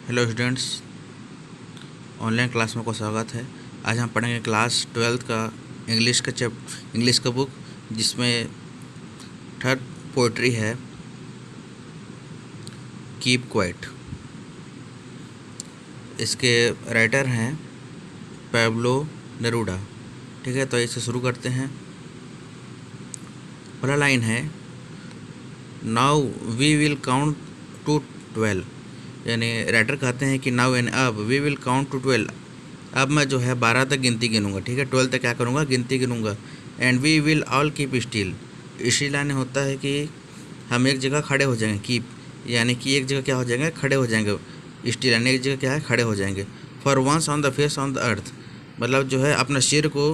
Hello students, online class में आपका स्वागत है। आज हम पढ़ेंगे क्लास 12th का इंग्लिश का बुक, जिसमें थर्ड पोइट्री है कीप क्वाइट। इसके राइटर हैं पैब्लो नेरूडा। ठीक है, तो इसे शुरू करते हैं। पहला लाइन है, now we will count to 12। यानी राइटर कहते हैं कि नाउ यानी अब, वी विल काउंट टू 12। अब मैं जो है 12 तक गिनती गिनूंगा। ठीक है, 12 तक क्या करूँगा, गिनती गिनूंगा। And we will all keep still. Still यानी होता है कि हम एक जगह खड़े हो जाएंगे। कीप यानी कि एक जगह क्या हो जाएंगे, खड़े हो जाएंगे। स्टिल यानी एक जगह क्या है, खड़े हो जाएंगे। For once on the face on the earth, मतलब जो है अपना सिर को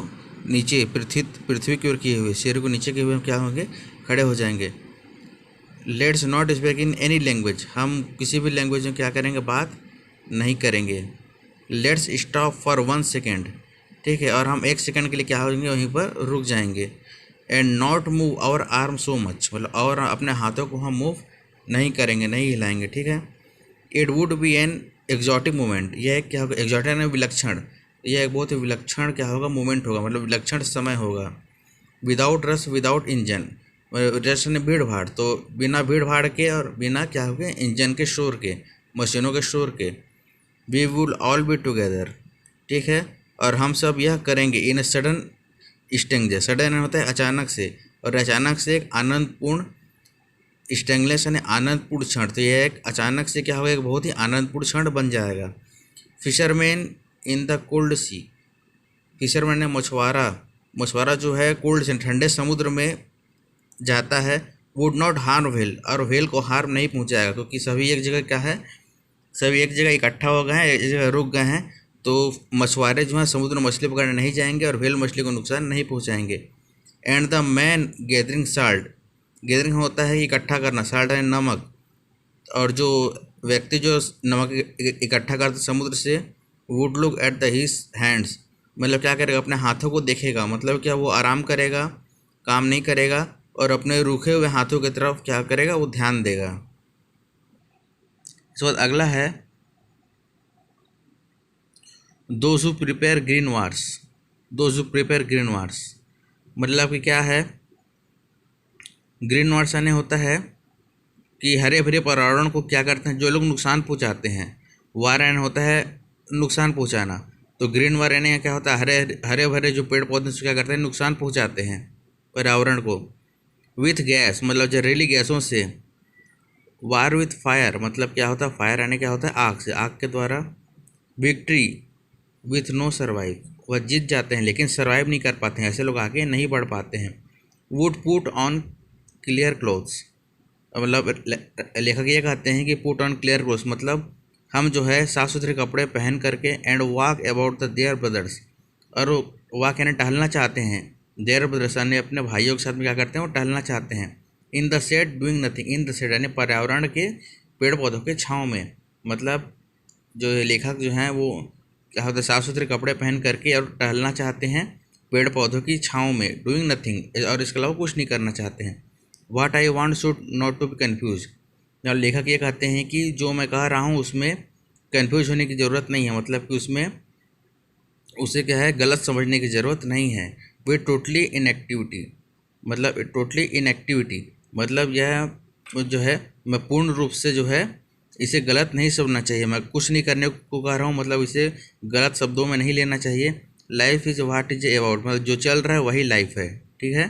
नीचे पृथ्वी की ओर किए हुए, सिर को नीचे किए हुए हम क्या होंगे, खड़े हो जाएंगे। Let's not speak in any language, हम किसी भी लैंग्वेज में क्या करेंगे, बात नहीं करेंगे। Let's stop for 1 second. ठीक है, और हम 1 सेकेंड के लिए क्या होंगे, वहीं पर रुक जाएंगे। And not move our arm so much, मतलब और अपने हाथों को हम मूव नहीं करेंगे, नहीं हिलाएंगे। ठीक है। It would be an exotic moment, यह एक क्या होगा, एग्जॉटिक यानी विलक्षण। यह एक बहुत ही विलक्षण क्या होगा, मोमेंट होगा, मतलब विलक्षण समय होगा। Without rush without engine, rush ने भीड़ भाड़, तो बिना भीड़ भाड़ के और बिना क्या हो गए, इंजन के शोर के, मशीनों के शोर के। We will all be together. ठीक है, और हम सब यह करेंगे इन ए सडन स्टेंजर। सडन होता है अचानक से, और अचानक से एक आनंदपूर्ण, स्टेंगलेस यानी आनंदपूर्ण क्षण। तो यह एक अचानक से क्या होगा, एक बहुत ही आनंदपूर्ण क्षण बन जाएगा। Fisherman in the cold sea, fisherman ने मछुआरा, मछुआरा जो है कोल्ड से ठंडे समुद्र में जाता है। वुड नॉट हार्म व्हेल, और व्हेल को हार्म नहीं पहुंचाएगा, क्योंकि सभी एक जगह क्या है, सभी एक जगह इकट्ठा हो गए हैं, एक जगह रुक गए हैं। तो मछुआरे जो हैं समुद्र में मछली पकड़ने नहीं जाएंगे और व्हेल मछली को नुकसान नहीं पहुंचाएंगे। And the man gathering salt, gathering होता है इकट्ठा करना, साल्ट है नमक, और जो व्यक्ति जो नमक इकट्ठा करता समुद्र से, would look at the his hands, मतलब क्या करेगा, अपने हाथों को देखेगा। मतलब क्या, वो आराम करेगा, काम नहीं करेगा, और अपने रूखे हुए हाथों की तरफ क्या करेगा, वो ध्यान देगा। इसके बाद अगला है, those who prepare green wars, those who prepare green wars, मतलब कि क्या है, ग्रीन वार्स यानी होता है कि हरे भरे पर्यावरण को क्या करते हैं, जो लोग नुकसान पहुंचाते हैं। वार यानी होता है नुकसान पहुंचाना, तो ग्रीन वार यानी क्या होता है, हरे भरे जो पेड़ पौधे क्या करते हैं, नुकसान पहुंचाते हैं पर्यावरण को। विथ गैस, मतलब जहरीली गैसों से। वार विथ फायर, मतलब क्या होता है, फायर यानी क्या होता है, आग से, आग के द्वारा। विक्ट्री विथ नो सर्वाइव, वह जीत जाते हैं लेकिन सर्वाइव नहीं कर पाते हैं, ऐसे लोग आगे नहीं बढ़ पाते हैं। Would put on clear clothes, मतलब लेखक ये कहते हैं कि पुट ऑन क्लियर क्लोथ्स, मतलब हम जो है साफ़ सुथरे कपड़े पहन करके। And walk about the their brothers, और वॉक यानी टहलना चाहते हैं। देयर ब्रदर्स यानी अपने भाइयों के साथ में क्या करते हैं, वो टहलना चाहते हैं। In the shade doing nothing, in the shade यानी पर्यावरण के, पेड़ पौधों के छाँव में। मतलब जो लेखक जो हैं वो क्या होता है, साफ़ सुथरे कपड़े पहन करके और टहलना चाहते हैं पेड़ पौधों की छाँव में। डूइंग नथिंग, और इसके अलावा कुछ नहीं करना चाहते हैं। What I want should not to be confuse, और लेखक ये कहते हैं कि जो मैं कह रहा हूँ उसमें कन्फ्यूज होने की ज़रूरत नहीं है, मतलब कि उसमें उसे क्या है, गलत समझने की ज़रूरत नहीं है। वे टोटली इनएक्टिविटी, मतलब टोटली इनएक्टिविटी, मतलब यह जो है, मैं पूर्ण रूप से जो है इसे गलत नहीं समझना चाहिए। मैं कुछ नहीं करने को कह रहा हूँ, मतलब इसे गलत शब्दों में नहीं लेना चाहिए। Life is what is about, मतलब जो चल रहा है वही लाइफ है। ठीक है,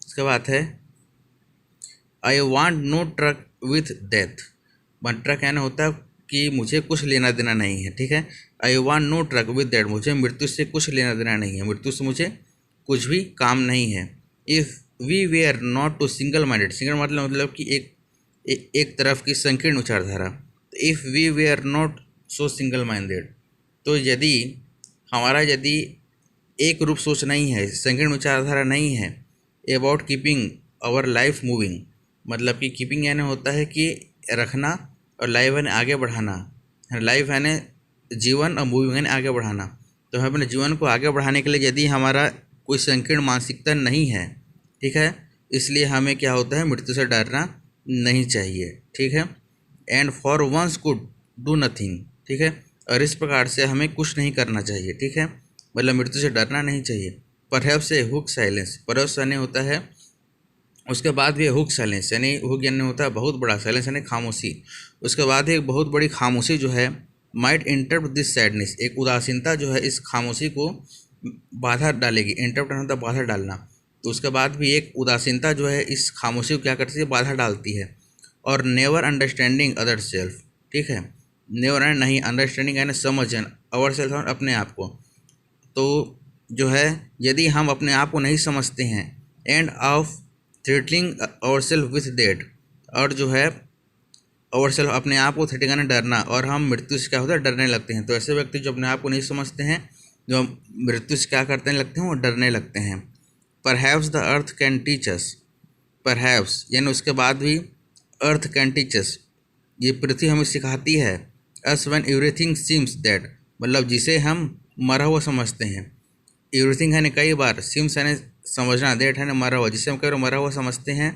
इसके बाद है, I want no truck with death, truck यानी होता है कि मुझे कुछ लेना देना नहीं है। ठीक है, I want no truck with death, मुझे मृत्यु से कुछ लेना देना नहीं है, मृत्यु से मुझे कुछ भी काम नहीं है। If we were not to single minded, single मतलब कि एक तरफ की संकीर्ण विचारधारा। If we were not so single minded, तो यदि हमारा यदि एक रूप सोच नहीं है, संकीर्ण विचारधारा नहीं है। About keeping our life moving, मतलब कि कीपिंग यानी होता है कि रखना, और लाइफ यानी आगे बढ़ाना। लाइफ यानी जीवन, और मूविंग यानी आगे बढ़ाना। तो हम अपने जीवन को आगे बढ़ाने के लिए यदि हमारा कोई संकीर्ण मानसिकता नहीं है, ठीक है, इसलिए हमें क्या होता है, मृत्यु से डरना नहीं चाहिए। ठीक है, and for once could do nothing, ठीक है। और इस प्रकार से हमें कुछ नहीं करना चाहिए, ठीक है, मतलब मृत्यु से डरना नहीं चाहिए। परहैप्स ए हुक साइलेंस, परहैप्स यानी होता है उसके बाद भी हुक साइलेंस, यानी हुक यानी होता है बहुत बड़ा, साइलेंस यानी खामोशी। उसके बाद एक बहुत बड़ी खामोशी जो है माइट इंटरप्ट दिस सैडनेस, एक उदासीनता जो है इस खामोशी को बाधा डालेगी। इंटरप्ट होता है बाधा डालना, तो उसके बाद भी एक उदासीनता जो है इस खामोशी को क्या करती है, बाधा डालती है। और नेवर अंडरस्टैंडिंग अदर सेल्फ, ठीक है, नेवर एंड नहीं, अंडरस्टैंडिंग यानी समझन, अवर सेल्फ और अपने आप को। तो जो है यदि हम अपने आप को नहीं समझते हैं, and of throttling our self with debt, और जो है आवर सेल्फ अपने आप को थ्रेटिंग डरना, और हम मृत्यु से क्या होता है डरने लगते हैं। तो ऐसे व्यक्ति जो अपने आप को नहीं समझते हैं, जो मृत्यु से क्या करते लगते हैं, वो डरने लगते हैं। Perhaps the earth can teach us, perhaps यानी उसके बाद भी अर्थ कैन टीच अस, ये पृथ्वी हमें सिखाती है। Us when everything seems that, मतलब जिसे हम मरा हुआ समझते हैं। एवरीथिंग है कई बार, सिम्स यानी समझना, दैट है मरा हुआ, जिसे हम कई बार मरा हुआ समझते हैं।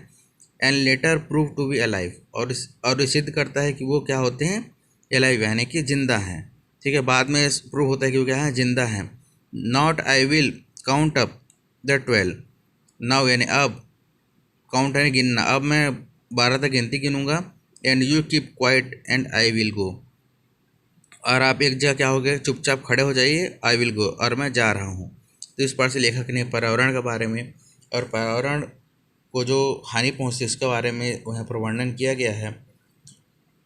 And later prove to be alive, और ये सिद्ध करता है कि वो क्या होते हैं, अलाइव यानी कि जिंदा हैं, ठीक है, बाद में प्रूव होता है कि वो क्या है, जिंदा हैं। Not I will count up the 12, now यानी अब, काउंट यानी गिनना, अब मैं 12 तक गिनती गिनूंगा। And you keep quiet and I will go, और आप एक जगह क्या हो गए, चुपचाप खड़े हो जाइए, आई विल गो, और मैं जा रहा हूँ। तो इस पर से लेखक ने पर्यावरण के बारे में और पर्यावरण को जो हानि पहुँचती है उसके बारे में वह पर वर्णन किया गया है।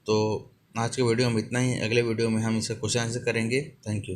तो आज के वीडियो में इतना ही, अगले वीडियो में हम इसका क्वेश्चन आंसर करेंगे। Thank you.